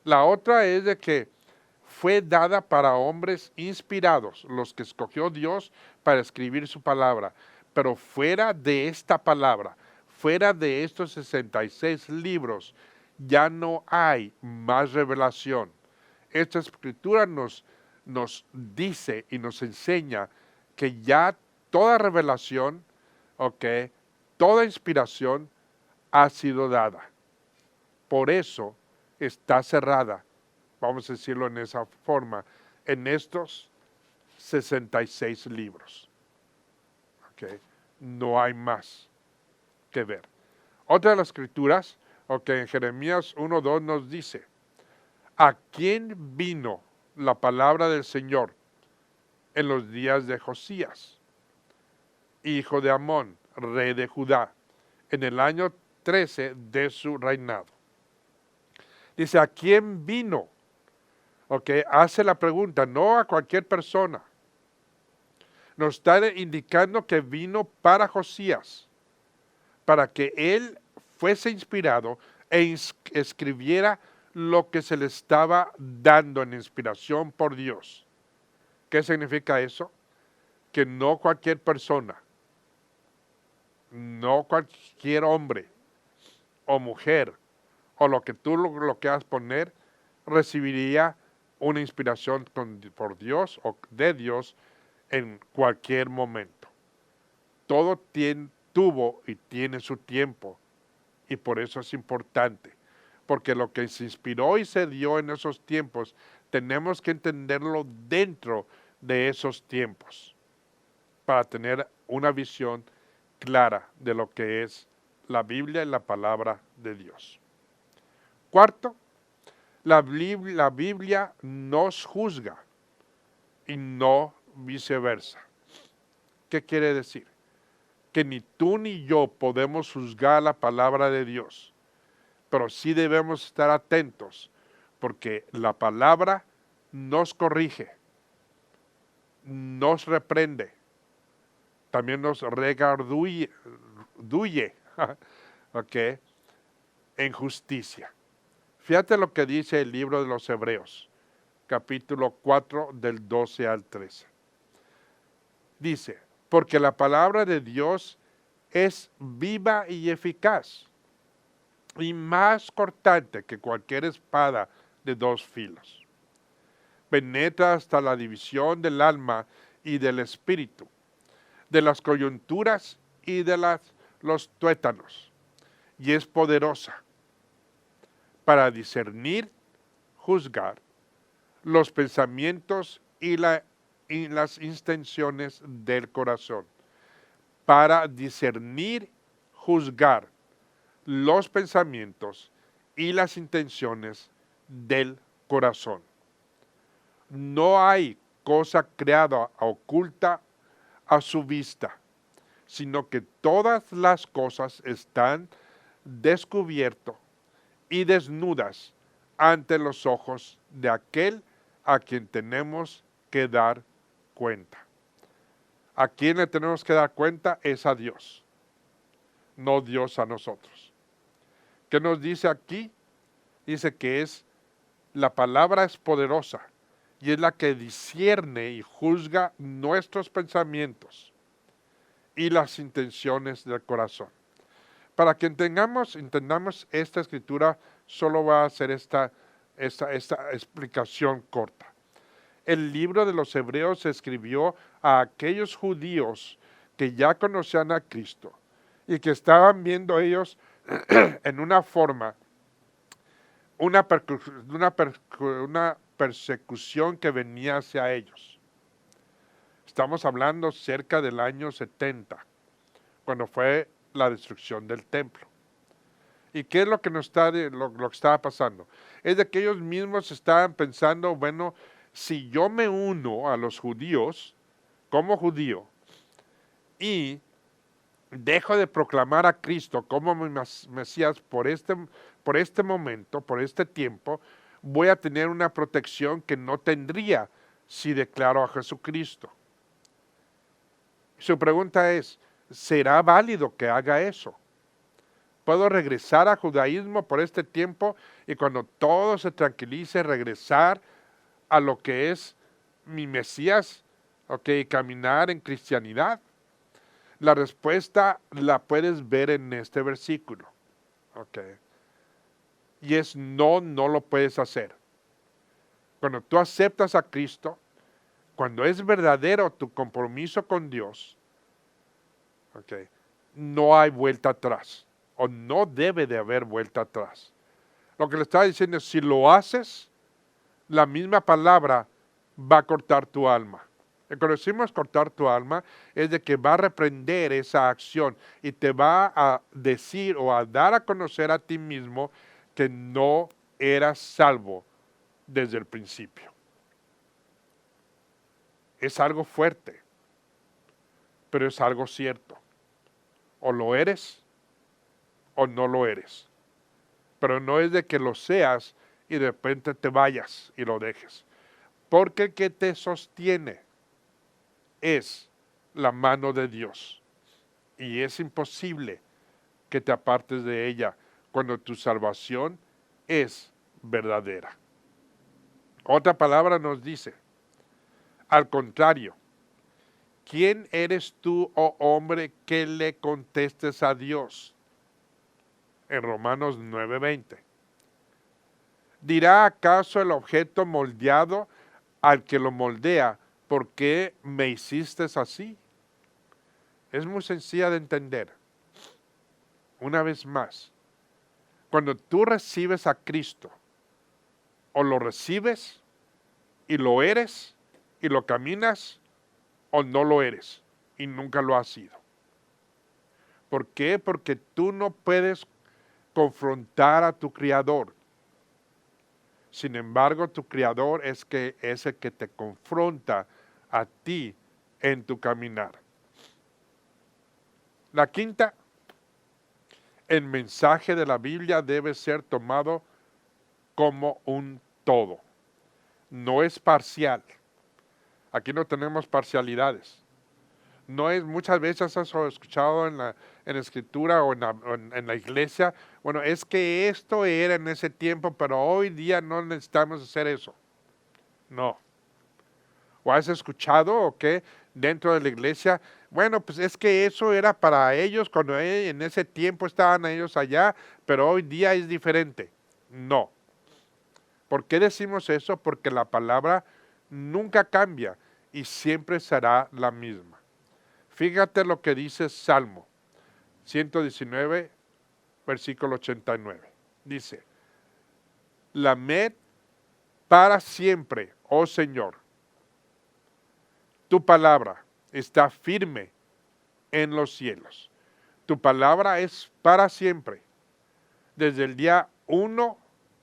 La otra es de que fue dada para hombres inspirados, los que escogió Dios para escribir su palabra. Pero fuera de esta palabra, fuera de estos 66 libros, ya no hay más revelación. Esta escritura nos dice y nos enseña que ya toda revelación, toda inspiración ha sido dada. Por eso está cerrada, vamos a decirlo en esa forma, en estos 66 libros. No hay más que ver. Otra de las escrituras, en Jeremías 1:2 nos dice, ¿a quién vino la palabra del Señor en los días de Josías, hijo de Amón, rey de Judá, en el año 13 de su reinado? Dice, ¿a quién vino? Hace la pregunta, no a cualquier persona. Nos está indicando que vino para Josías, para que él fuese inspirado e escribiera lo que se le estaba dando en inspiración por Dios. ¿Qué significa eso? Que no cualquier persona, no cualquier hombre o mujer, o lo que tú lo quieras poner, recibiría una inspiración por Dios o de Dios en cualquier momento. Todo tuvo y tiene su tiempo, y por eso es importante, porque lo que se inspiró y se dio en esos tiempos, tenemos que entenderlo dentro de esos tiempos, para tener una visión clara de lo que es la Biblia y la palabra de Dios. Cuarto, la Biblia nos juzga y no viceversa. ¿Qué quiere decir? Que ni tú ni yo podemos juzgar la palabra de Dios, pero sí debemos estar atentos, porque la palabra nos corrige, nos reprende, también nos redarguye, ¿ok? En justicia. Fíjate lo que dice el libro de los Hebreos, capítulo 4, del 12 al 13. Dice, porque la palabra de Dios es viva y eficaz, y más cortante que cualquier espada de dos filos. Penetra hasta la división del alma y del espíritu, de las coyunturas y de los tuétanos, y es poderosa para discernir, juzgar los pensamientos y las intenciones del corazón. Para discernir, juzgar los pensamientos y las intenciones del corazón. No hay cosa creada oculta a su vista, sino que todas las cosas están descubiertas y desnudas ante los ojos de aquel a quien tenemos que dar cuenta. ¿A quién le tenemos que dar cuenta? Es a Dios, no Dios a nosotros. ¿Qué nos dice aquí? Dice que la palabra es poderosa y es la que discierne y juzga nuestros pensamientos y las intenciones del corazón. Para que entendamos esta escritura, solo va a hacer esta explicación corta. El libro de los Hebreos se escribió a aquellos judíos que ya conocían a Cristo y que estaban viendo ellos en una forma, una persecución que venía hacia ellos. Estamos hablando cerca del año 70, cuando fue la destrucción del templo. ¿Y qué es lo que lo que estaba pasando? Es de que ellos mismos estaban pensando, bueno, si yo me uno a los judíos como judío y dejo de proclamar a Cristo como mi Mesías por este momento, por este tiempo, voy a tener una protección que no tendría si declaro a Jesucristo. Su pregunta es, ¿será válido que haga eso? ¿Puedo regresar al judaísmo por este tiempo y cuando todo se tranquilice regresar a lo que es mi Mesías, caminar en cristianidad? La respuesta la puedes ver en este versículo. Y es no lo puedes hacer. Cuando tú aceptas a Cristo, cuando es verdadero tu compromiso con Dios, no hay vuelta atrás, o no debe de haber vuelta atrás. Lo que le estaba diciendo es, si lo haces, la misma palabra va a cortar tu alma. Cuando decimos cortar tu alma, es de que va a reprender esa acción y te va a decir o a dar a conocer a ti mismo que no eras salvo desde el principio. Es algo fuerte, pero es algo cierto. O lo eres o no lo eres. Pero no es de que lo seas y de repente te vayas y lo dejes. Porque el que te sostiene es la mano de Dios. Y es imposible que te apartes de ella cuando tu salvación es verdadera. Otra palabra nos dice, al contrario, ¿quién eres tú, oh hombre, que le contestes a Dios? En Romanos 9:20. ¿Dirá acaso el objeto moldeado al que lo moldea, ¿por qué me hiciste así? Es muy sencilla de entender. Una vez más, cuando tú recibes a Cristo, o lo recibes y lo eres y lo caminas, o no lo eres y nunca lo has sido. ¿Por qué? Porque tú no puedes confrontar a tu Creador. Sin embargo, tu Creador es el que te confronta a ti en tu caminar. La quinta, el mensaje de la Biblia debe ser tomado como un todo. No es parcial. Aquí no tenemos parcialidades. No es, muchas veces has escuchado en la escritura o en la iglesia, bueno, es que esto era en ese tiempo, pero hoy día no necesitamos hacer eso. No. ¿O has escuchado o qué dentro de la iglesia? Bueno, pues es que eso era para ellos cuando en ese tiempo estaban ellos allá, pero hoy día es diferente. No. ¿Por qué decimos eso? Porque la palabra nunca cambia y siempre será la misma. Fíjate lo que dice Salmo 119, versículo 89. Dice, lamed para siempre, oh Señor. Tu palabra está firme en los cielos. Tu palabra es para siempre. Desde el día 1,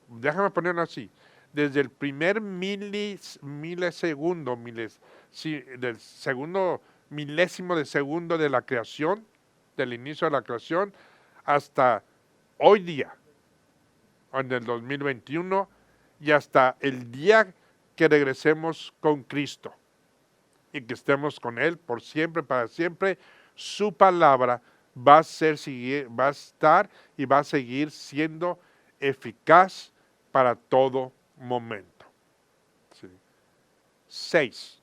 déjame ponerlo así, desde el primer milisegundo, del segundo milésimo de segundo de la creación, del inicio de la creación, hasta hoy día, en el 2021, y hasta el día que regresemos con Cristo y que estemos con Él por siempre, para siempre, su palabra va a estar y va a seguir siendo eficaz para todo momento. Sí. 6.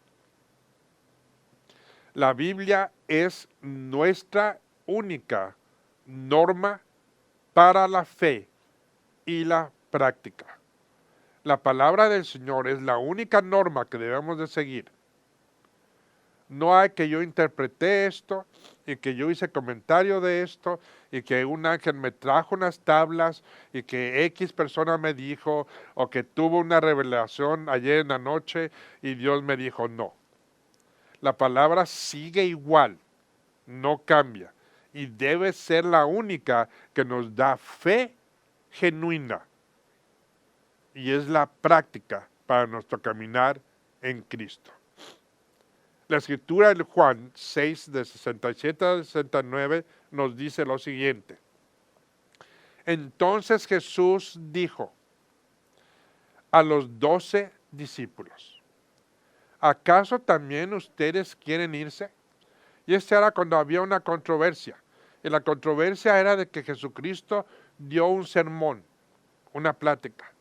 La Biblia es nuestra única norma para la fe y la práctica. La palabra del Señor es la única norma que debemos de seguir. No hay que yo interpreté esto y que yo hice comentario de esto y que un ángel me trajo unas tablas y que X persona me dijo o que tuvo una revelación ayer en la noche y Dios me dijo no. La palabra sigue igual, no cambia y debe ser la única que nos da fe genuina y es la práctica para nuestro caminar en Cristo. La escritura de Juan 6, de 67 a 69, nos dice lo siguiente. Entonces Jesús dijo a los 12 discípulos, ¿acaso también ustedes quieren irse? Y era cuando había una controversia. Y la controversia era de que Jesucristo dio un sermón, una plática.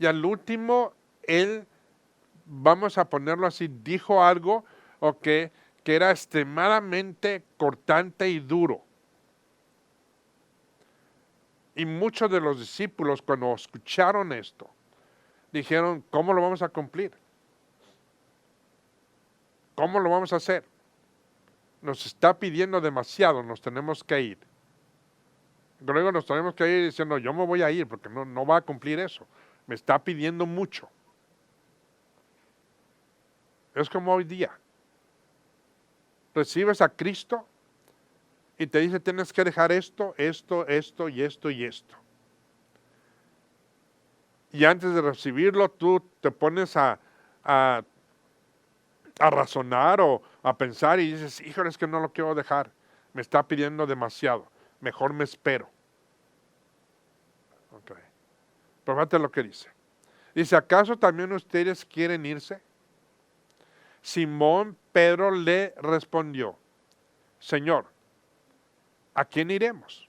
Y al último, Él, vamos a ponerlo así, dijo algo que era extremadamente cortante y duro. Y muchos de los discípulos, cuando escucharon esto, dijeron, ¿cómo lo vamos a cumplir? ¿Cómo lo vamos a hacer? Nos está pidiendo demasiado, nos tenemos que ir. Luego nos tenemos que ir diciendo, yo me voy a ir porque no va a cumplir eso. Me está pidiendo mucho. Es como hoy día. Recibes a Cristo y te dice, tienes que dejar esto, esto, esto y esto y esto. Y antes de recibirlo, tú te pones a razonar o a pensar y dices, híjole, es que no lo quiero dejar, me está pidiendo demasiado, mejor me espero. Okay. Pero fíjate lo que dice. Dice, ¿acaso también ustedes quieren irse? Simón Pedro le respondió, Señor, ¿a quién iremos?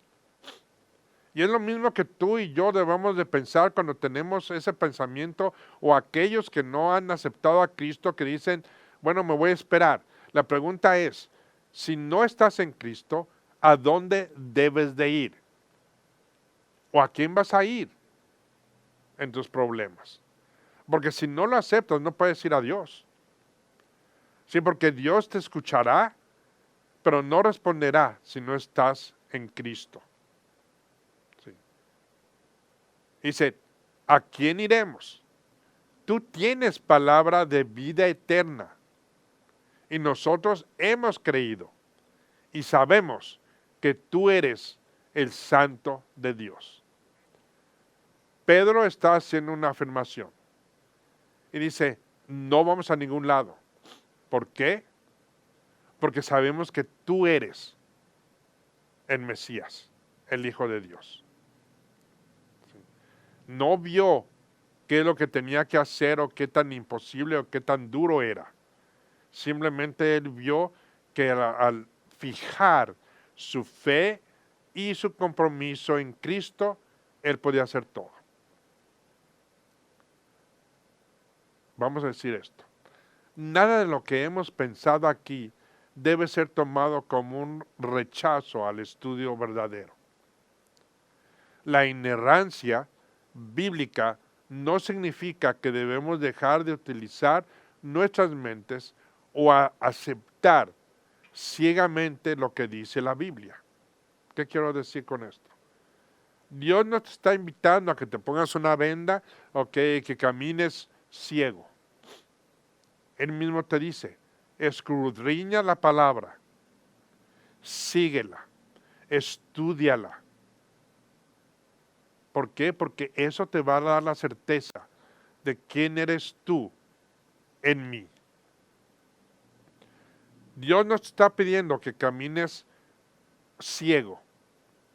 Y es lo mismo que tú y yo debemos de pensar cuando tenemos ese pensamiento o aquellos que no han aceptado a Cristo que dicen, bueno, me voy a esperar. La pregunta es, si no estás en Cristo, ¿a dónde debes de ir? ¿O a quién vas a ir en tus problemas? Porque si no lo aceptas, no puedes ir a Dios. Sí, porque Dios te escuchará, pero no responderá si no estás en Cristo. Sí. Dice, ¿a quién iremos? Tú tienes palabra de vida eterna. Y nosotros hemos creído y sabemos que tú eres el Santo de Dios. Pedro está haciendo una afirmación y dice, no vamos a ningún lado. ¿Por qué? Porque sabemos que tú eres el Mesías. el Hijo de Dios. No vio qué es lo que tenía que hacer o qué tan imposible o qué tan duro era. Simplemente él vio que al fijar su fe y su compromiso en Cristo, él podía hacer todo. Vamos a decir esto. Nada de lo que hemos pensado aquí debe ser tomado como un rechazo al estudio verdadero. La inerrancia bíblica no significa que debemos dejar de utilizar nuestras mentes o aceptar ciegamente lo que dice la Biblia. ¿Qué quiero decir con esto? Dios no te está invitando a que te pongas una venda o que camines ciego. Él mismo te dice, escudriña la palabra, síguela, estúdiala. ¿Por qué? Porque eso te va a dar la certeza de quién eres tú en mí. Dios no te está pidiendo que camines ciego,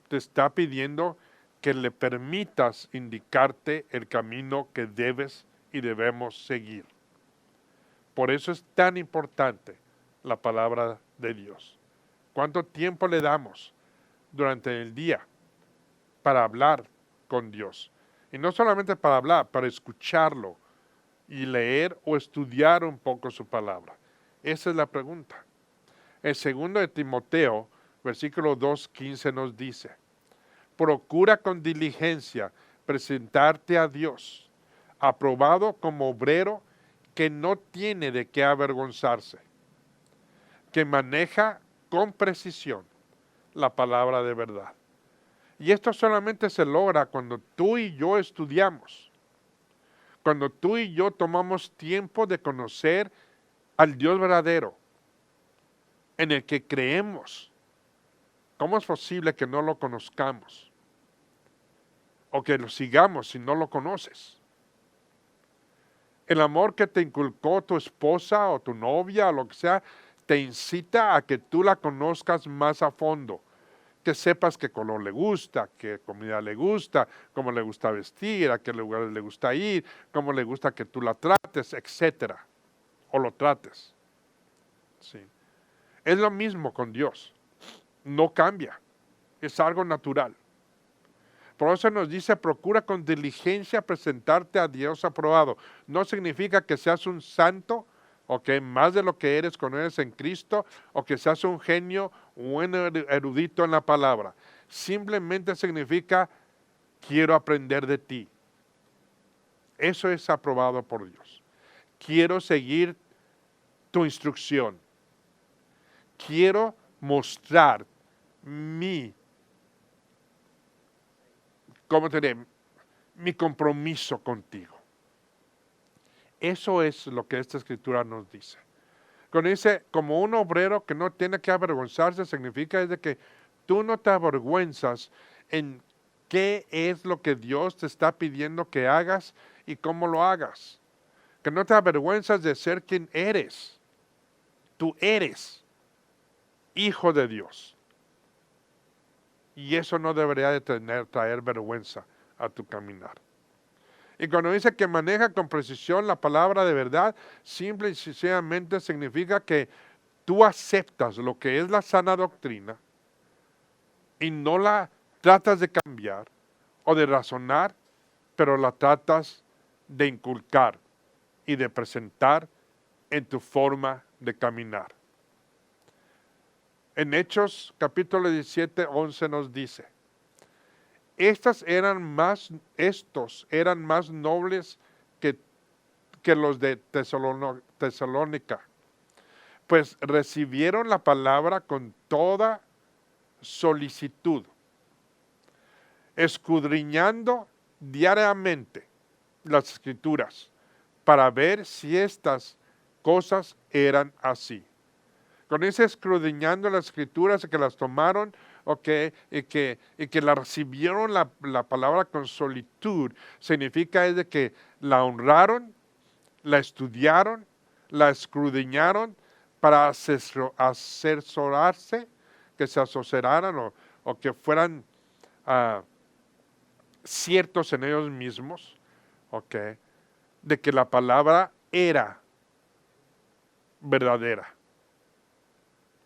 te está pidiendo que le permitas indicarte el camino que debes y debemos seguir. Por eso es tan importante la palabra de Dios. ¿Cuánto tiempo le damos durante el día para hablar con Dios? Y no solamente para hablar, para escucharlo y leer o estudiar un poco su palabra. Esa es la pregunta. El 2 de Timoteo, versículo 2:15 nos dice, procura con diligencia presentarte a Dios, aprobado como obrero que no tiene de qué avergonzarse, que maneja con precisión la palabra de verdad. Y esto solamente se logra cuando tú y yo estudiamos, cuando tú y yo tomamos tiempo de conocer al Dios verdadero, en el que creemos. ¿Cómo es posible que no lo conozcamos? O que lo sigamos si no lo conoces. El amor que te inculcó tu esposa o tu novia o lo que sea, te incita a que tú la conozcas más a fondo. Que sepas qué color le gusta, qué comida le gusta, cómo le gusta vestir, a qué lugares le gusta ir, cómo le gusta que tú la trates, etcétera. O lo trates. Sí. Es lo mismo con Dios. No cambia. Es algo natural. Por eso nos dice, procura con diligencia presentarte a Dios aprobado. No significa que seas un santo, o que más de lo que eres cuando eres en Cristo, o que seas un genio o un erudito en la palabra. Simplemente significa, quiero aprender de ti. Eso es aprobado por Dios. Quiero seguir tu instrucción. Quiero mostrar mi compromiso contigo. Eso es lo que esta escritura nos dice. Cuando dice, como un obrero que no tiene que avergonzarse, significa es de que tú no te avergüenzas en qué es lo que Dios te está pidiendo que hagas y cómo lo hagas. Que no te avergüenzas de ser quien eres. Tú eres hijo de Dios. Y eso no debería de traer vergüenza a tu caminar. Y cuando dice que maneja con precisión la palabra de verdad, simple y sencillamente significa que tú aceptas lo que es la sana doctrina y no la tratas de cambiar o de razonar, pero la tratas de inculcar y de presentar en tu forma de caminar. En Hechos capítulo 17, 11 nos dice, estos eran más nobles que los de Tesalónica, pues recibieron la palabra con toda solicitud, escudriñando diariamente las escrituras para ver si estas cosas eran así. Con ese escudriñando las escrituras, que las tomaron y que la recibieron la palabra con solitud, significa es de que la honraron, la estudiaron, la escudriñaron para asesorarse, que se asesoraran o que fueran ciertos en ellos mismos, ¿ok?, de que la palabra era verdadera.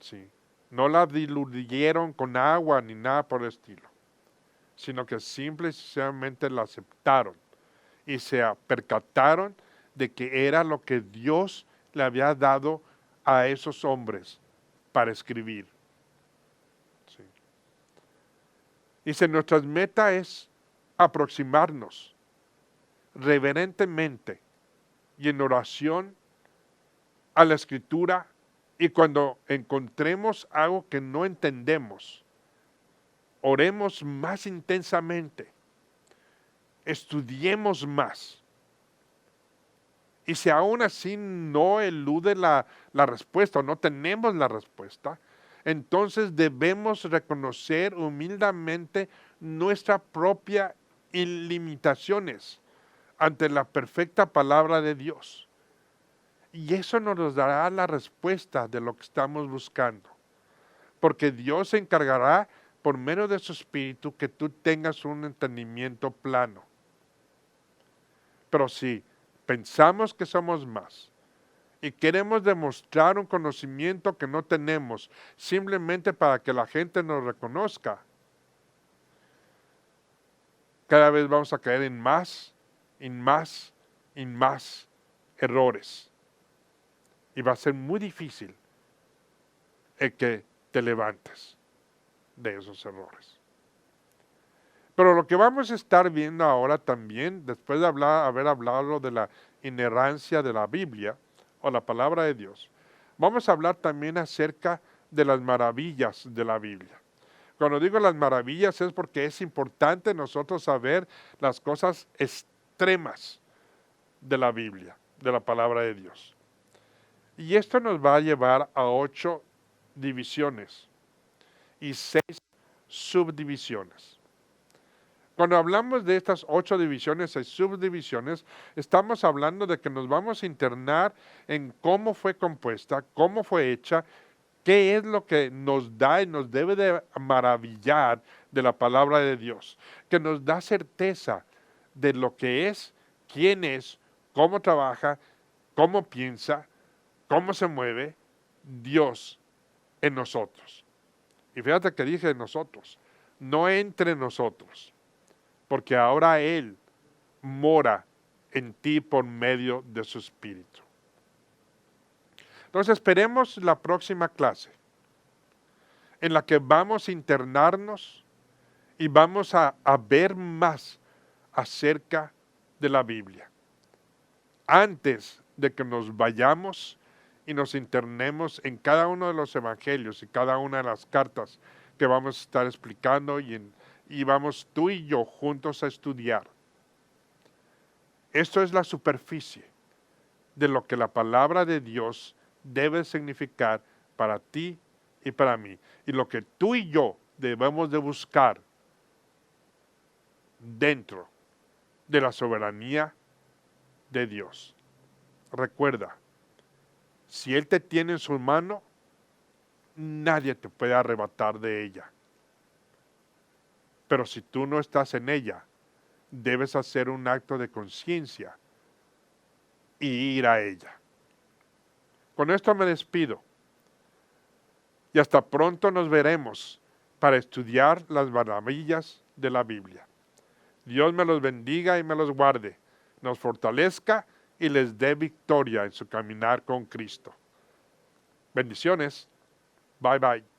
Sí. No la diluyeron con agua ni nada por el estilo, sino que simple y sencillamente la aceptaron y se percataron de que era lo que Dios le había dado a esos hombres para escribir. Sí. Dice, nuestra meta es aproximarnos reverentemente y en oración a la Escritura, y cuando encontremos algo que no entendemos, oremos más intensamente, estudiemos más. Y si aún así no elude la respuesta o no tenemos la respuesta, entonces debemos reconocer humildemente nuestras propias limitaciones ante la perfecta palabra de Dios. Y eso nos dará la respuesta de lo que estamos buscando. Porque Dios se encargará por medio de su Espíritu que tú tengas un entendimiento plano. Pero si pensamos que somos más y queremos demostrar un conocimiento que no tenemos simplemente para que la gente nos reconozca, cada vez vamos a caer en más errores. Y va a ser muy difícil el que te levantes de esos errores. Pero lo que vamos a estar viendo ahora también, después de haber hablado de la inerrancia de la Biblia o la palabra de Dios, vamos a hablar también acerca de las maravillas de la Biblia. Cuando digo las maravillas es porque es importante nosotros saber las cosas extremas de la Biblia, de la palabra de Dios. Y esto nos va a llevar a 8 divisiones y 6 subdivisiones. Cuando hablamos de estas 8 divisiones y subdivisiones, estamos hablando de que nos vamos a internar en cómo fue compuesta, cómo fue hecha, qué es lo que nos da y nos debe de maravillar de la palabra de Dios, que nos da certeza de lo que es, quién es, cómo trabaja, cómo piensa, cómo se mueve Dios en nosotros. Y fíjate que dije nosotros, no entre nosotros, porque ahora Él mora en ti por medio de su Espíritu. Entonces esperemos la próxima clase en la que vamos a internarnos y vamos a ver más acerca de la Biblia. Antes de que nos vayamos y nos internemos en cada uno de los evangelios y cada una de las cartas que vamos a estar explicando y vamos tú y yo juntos a estudiar. Esto es la superficie de lo que la palabra de Dios debe significar para ti y para mí. Y lo que tú y yo debemos de buscar dentro de la soberanía de Dios. Recuerda, si Él te tiene en su mano, nadie te puede arrebatar de ella. Pero si tú no estás en ella, debes hacer un acto de conciencia y ir a ella. Con esto me despido. Y hasta pronto nos veremos para estudiar las maravillas de la Biblia. Dios me los bendiga y me los guarde, nos fortalezca y les dé victoria en su caminar con Cristo. Bendiciones. Bye bye.